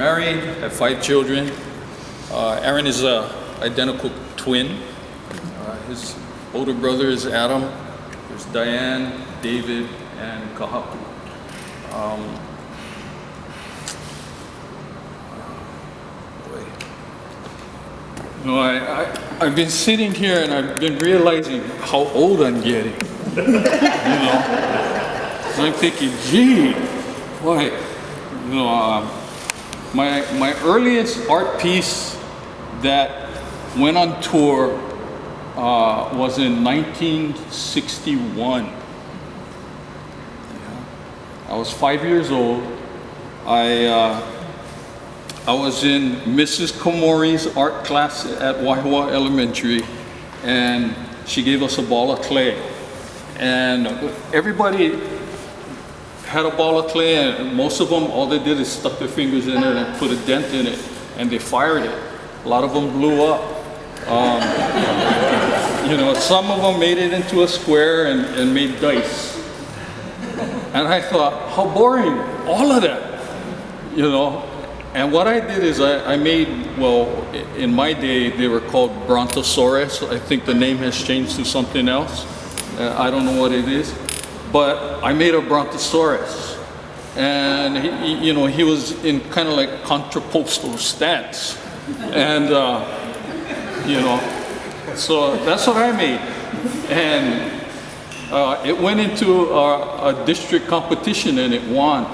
married, have 5 children. Aaron is an identical twin. His older brother is Adam. There's Diane, David, and Kahaku. You know, I've been sitting here and I've been realizing how old I'm getting. You know, so I'm thinking, gee, boy, you know, my earliest art piece that went on tour was in 1961. I was 5 years old. I was in Mrs. Komori's art class at Waihoa Elementary, and she gave us a ball of clay. And everybody had a ball of clay, and most of them, all they did is stuck their fingers in it and put a dent in it, and they fired it. A lot of them blew up. You know, some of them made it into a square and made dice. And I thought, how boring, all of that, you know. And what I did is I made, well, in my day, they were called brontosaurus. I think the name has changed to something else. I don't know what it is. But I made a brontosaurus. And, you know, he was in kind of like contrapostal stance. And, you know, so that's what I made. And it went into a district competition and it won.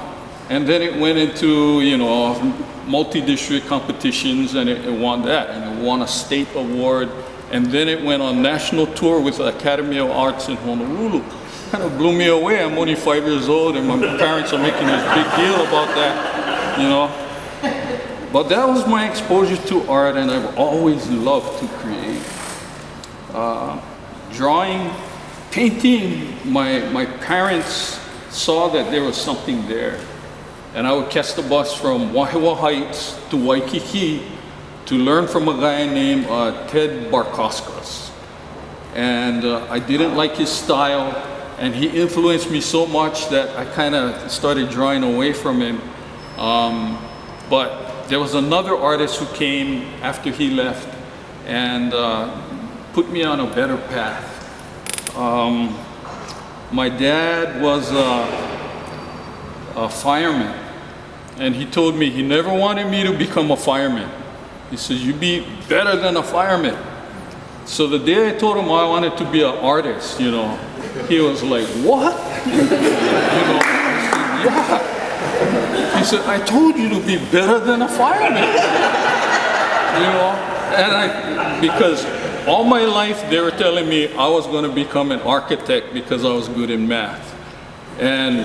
And then it went into, you know, multi-district competitions and it won that. And it won a state award. And then it went on national tour with the Academy of Arts in Honolulu. Kind of blew me away. I'm only 5 years old and my parents are making a big deal about that, you know. But that was my exposure to art, and I've always loved to create. Drawing, painting, my parents saw that there was something there. And I would catch the bus from Waihoa Heights to Waikiki to learn from a guy named Ted Barkoskas. And I didn't like his style, and he influenced me so much that I kind of started drawing away from him. But there was another artist who came after he left and put me on a better path. My dad was a fireman, and he told me he never wanted me to become a fireman. He says, "You be better than a fireman." So the day I told him I wanted to be an artist, you know, he was like, "What?" You know, I said, "Yeah." He said, "I told you to be better than a fireman." You know, and because all my life they were telling me I was going to become an architect because I was good in math. And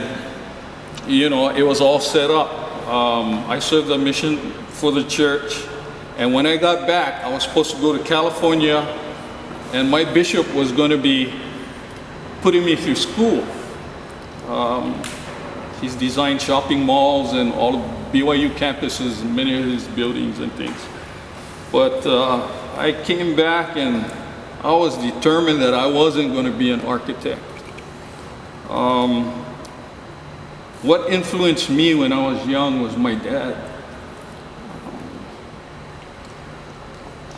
you know, it was all set up. I served a mission for the church, and when I got back, I was supposed to go to California, and my bishop was going to be putting me through school. He's designed shopping malls and all of BYU campuses, and many of his buildings and things. But I came back and I was determined that I wasn't going to be an architect. What influenced me when I was young was my dad.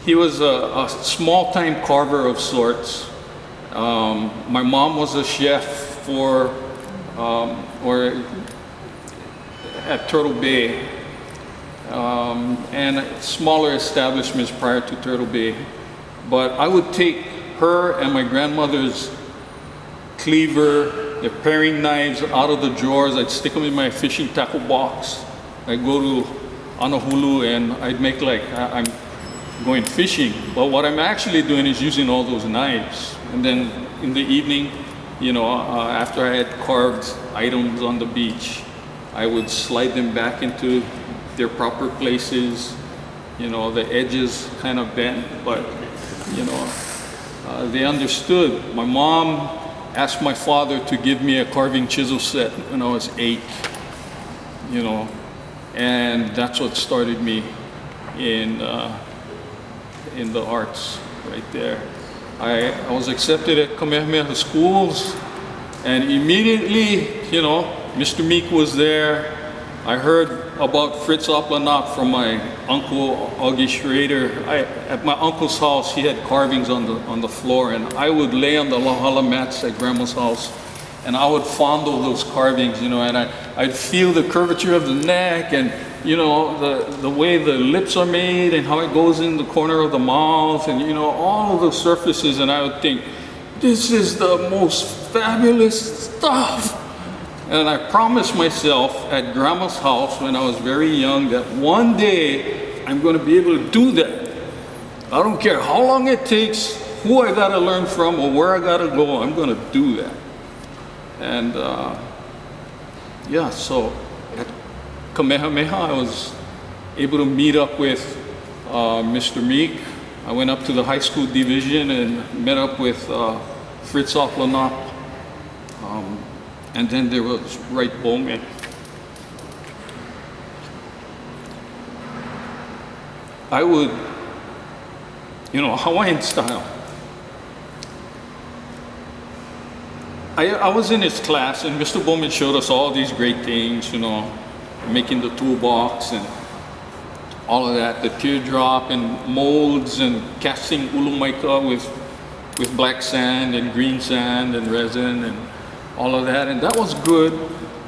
He was a small-time carver of sorts. My mom was a chef at Turtle Bay, and smaller establishments prior to Turtle Bay. But I would take her and my grandmother's cleaver, the paring knives out of the drawers. I'd stick them in my fishing tackle box. I'd go to Honolulu and I'd make like I'm going fishing. But what I'm actually doing is using all those knives. And then in the evening, you know, after I had carved items on the beach, I would slide them back into their proper places. You know, the edges kind of bent, but you know, they understood. My mom asked my father to give me a carving chisel set when I was 8, you know, and that's what started me in the arts right there. I was accepted at Kamehameha schools, and immediately, you know, Mr. Meek was there, I heard about Fritz Oplanop from my uncle Augie Schrader. At my uncle's house, he had carvings on the floor, and I would lay on the lahala mats at grandma's house, and I would fondle those carvings, you know, and I'd feel the curvature of the neck, and you know, the way the lips are made, and how it goes in the corner of the mouth, and you know, all of the surfaces, and I would think, this is the most fabulous stuff. And I promised myself at grandma's house when I was very young that one day I'm going to be able to do that. I don't care how long it takes, who I got to learn from, or where I got to go, I'm going to do that. And yeah, so at Kamehameha, I was able to meet up with Mr. Meek. I went up to the high school division and met up with Fritz Oplanop. And then there was Wright Bowman. I would, you know, Hawaiian style. I was in his class, and Mr. Bowman showed us all these great things, you know, making the toolbox and all of that, the teardrop and molds and casting ulumaika with black sand and green sand and resin and all of that, and that was good,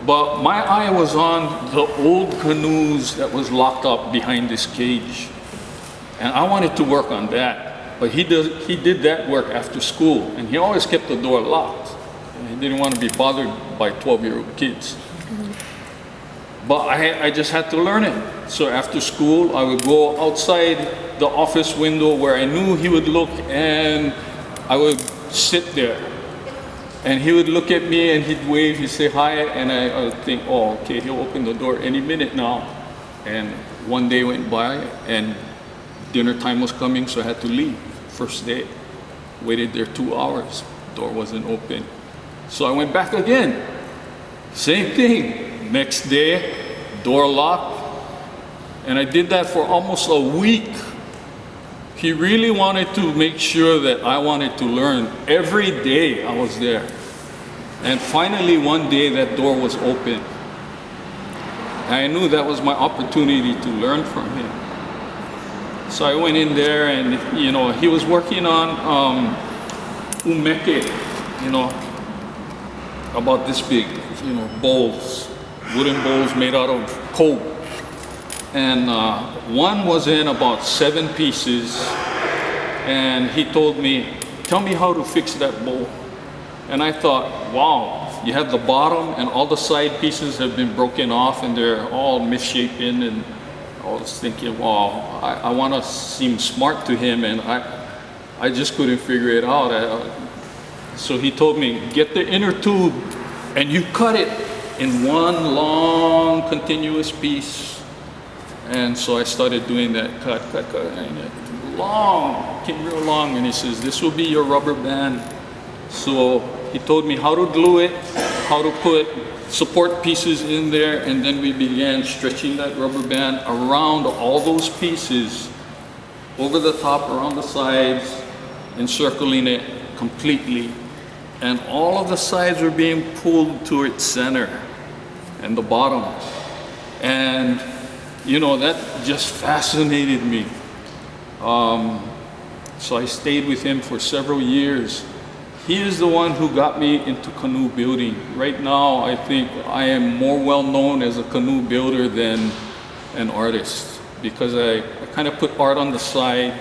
but my eye was on the old canoes that was locked up behind this cage, and I wanted to work on that. But he did that work after school, and he always kept the door locked, and he didn't want to be bothered by 12-year-old kids. But I just had to learn it. So after school, I would go outside the office window where I knew he would look, and I would sit there. And he would look at me and he'd wave, he'd say hi, and I would think, oh, okay, he'll open the door any minute now. And one day went by and dinner time was coming, so I had to leave. First day, waited there 2 hours, door wasn't open. So I went back again, same thing. Next day, door locked, and I did that for almost a week. He really wanted to make sure that I wanted to learn. Every day I was there. And finally one day that door was open. I knew that was my opportunity to learn from him. So I went in there, and you know, he was working on umeke, you know, about this big, you know, bowls, wooden bowls made out of coal. And one was in about 7 pieces, and he told me, tell me how to fix that bowl. And I thought, wow, you have the bottom and all the side pieces have been broken off and they're all misshapen, and I was thinking, wow, I want to seem smart to him, and I just couldn't figure it out. So he told me, get the inner tube and you cut it in one long continuous piece. And so I started doing that, cut, and it long, came real long, and he says, this will be your rubber band. So he told me how to glue it, how to put support pieces in there, and then we began stretching that rubber band around all those pieces, over the top, around the sides, encircling it completely. And all of the sides were being pulled to its center and the bottom. And you know, that just fascinated me. So I stayed with him for several years. He is the one who got me into canoe building. Right now, I think I am more well known as a canoe builder than an artist, because I kind of put art on the side.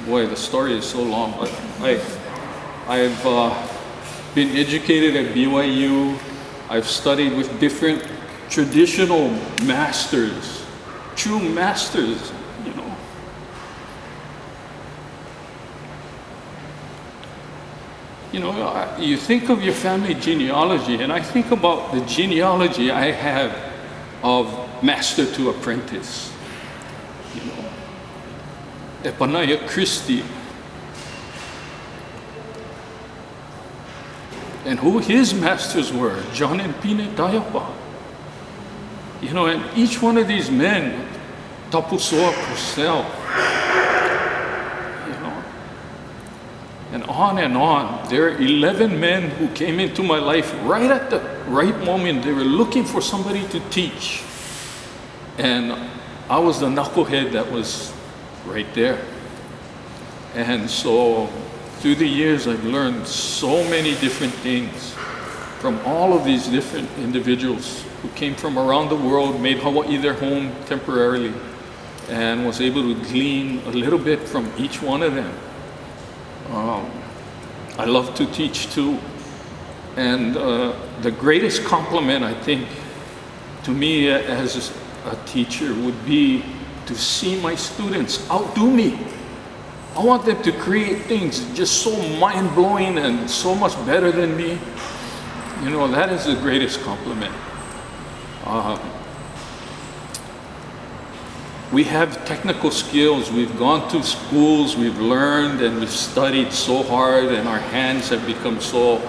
Boy, the story is so long, but I've been educated at BYU. I've studied with different traditional masters, true masters, you know. You know, you think of your family genealogy, and I think about the genealogy I have of master to apprentice. You know, Epanaya Christie, and who his masters were, John and Pine Tayapa. You know, and each one of these men, Tapusoa Purcell, you know, and on and on. There are 11 men who came into my life right at the right moment. They were looking for somebody to teach. And I was the knucklehead that was right there. And so through the years, I've learned so many different things from all of these different individuals who came from around the world, made Hawaii their home temporarily, and was able to glean a little bit from each one of them. I love to teach too. And the greatest compliment, I think, to me as a teacher would be to see my students outdo me. I want them to create things just so mind-blowing and so much better than me. You know, that is the greatest compliment. We have technical skills. We've gone to schools, we've learned, and we've studied so hard, and our hands have become so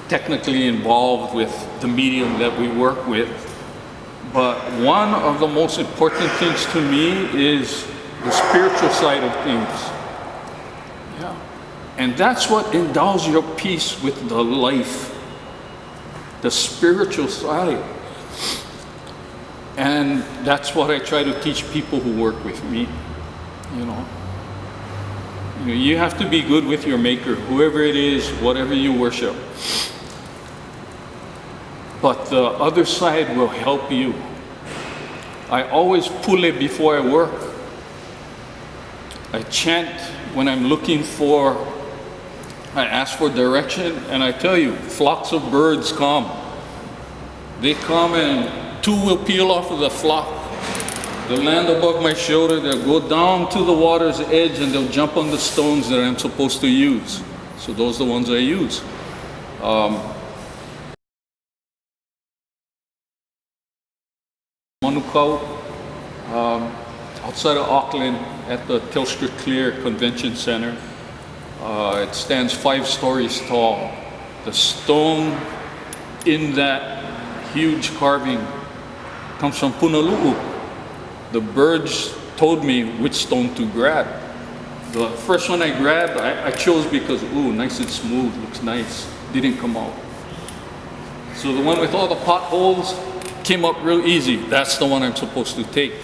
technically involved with the medium that we work with. But one of the most important things to me is the spiritual side of things. Yeah. And that's what endows your peace with the life, the spiritual side. And that's what I try to teach people who work with me, you know. You have to be good with your maker, whoever it is, whatever you worship. But the other side will help you. I always pule before I work. I chant when I'm looking for, I ask for direction, and I tell you, flocks of birds come. They come and two will peel off of the flock. They'll land above my shoulder, they'll go down to the water's edge, and they'll jump on the stones that I'm supposed to use. So those are the ones I use. Manukau, outside of Auckland at the Telstra Clear Convention Center. It stands 5 stories tall. The stone in that huge carving comes from Honolulu. The birds told me which stone to grab. The first one I grabbed, I chose because, ooh, nice and smooth, looks nice. Didn't come out. So the one with all the potholes came up real easy. That's the one I'm supposed to take.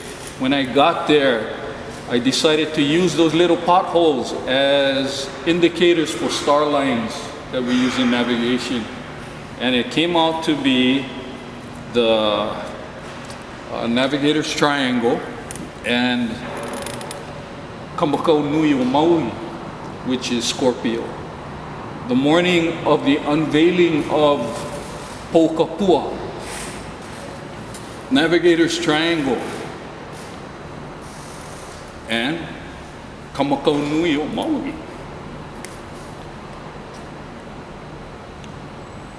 When I got there, I decided to use those little potholes as indicators for star lines that we use in navigation. And it came out to be the navigator's triangle and Kamakau Nui o Maui, which is Scorpio. The morning of the unveiling of Pokapua, navigator's triangle, and Kamakau Nui o Maui.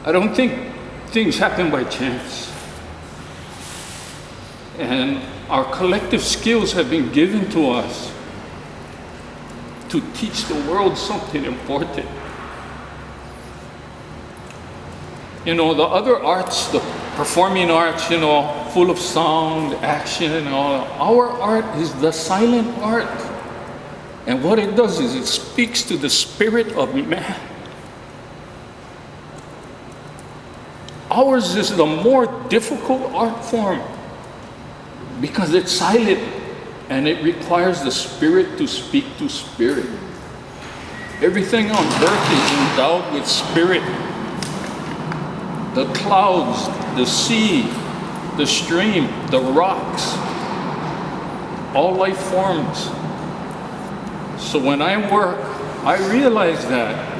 I don't think things happen by chance. And our collective skills have been given to us to teach the world something important. You know, the other arts, the performing arts, you know, full of sound, action, and all. Our art is the silent art. And what it does is it speaks to the spirit of man. Ours is the more difficult art form because it's silent and it requires the spirit to speak to spirit. Everything on earth is endowed with spirit. The clouds, the sea, the stream, the rocks, all life forms. So when I work, I realize that.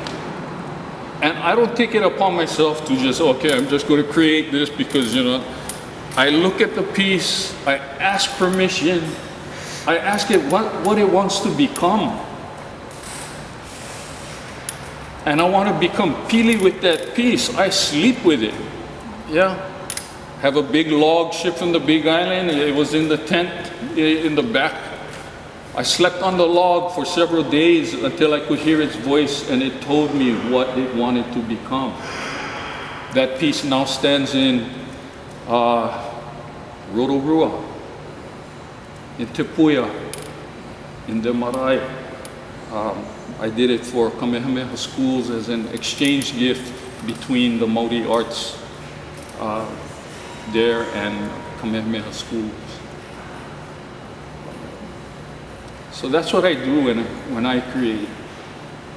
And I don't take it upon myself to just, okay, I'm just going to create this because, you know, I look at the piece, I ask permission, I ask it what it wants to become. And I want to become pili with that piece. I sleep with it. Yeah. Have a big log shipped from the Big Island. It was in the tent in the back. I slept on the log for several days until I could hear its voice and it told me what it wanted to become. That piece now stands in Rotorua, in Te Puia, in the Marae. I did it for Kamehameha Schools as an exchange gift between the Maori Arts there and Kamehameha Schools. So that's what I do when I create.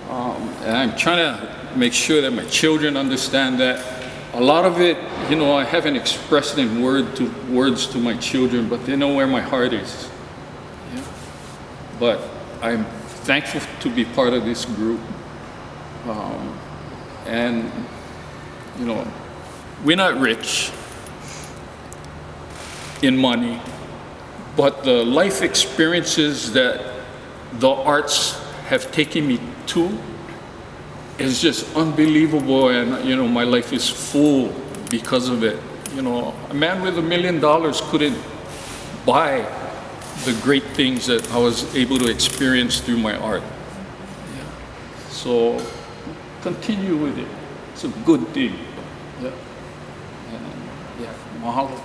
And I'm trying to make sure that my children understand that. A lot of it, you know, I haven't expressed in words to my children, but they know where my heart is. Yeah. But I'm thankful to be part of this group. And, you know, we're not rich in money, but the life experiences that the arts have taken me to is just unbelievable, and you know, my life is full because of it. You know, a man with $1 million couldn't buy the great things that I was able to experience through my art. Yeah. So continue with it. It's a good thing. Yeah. And, yeah. Mahalo.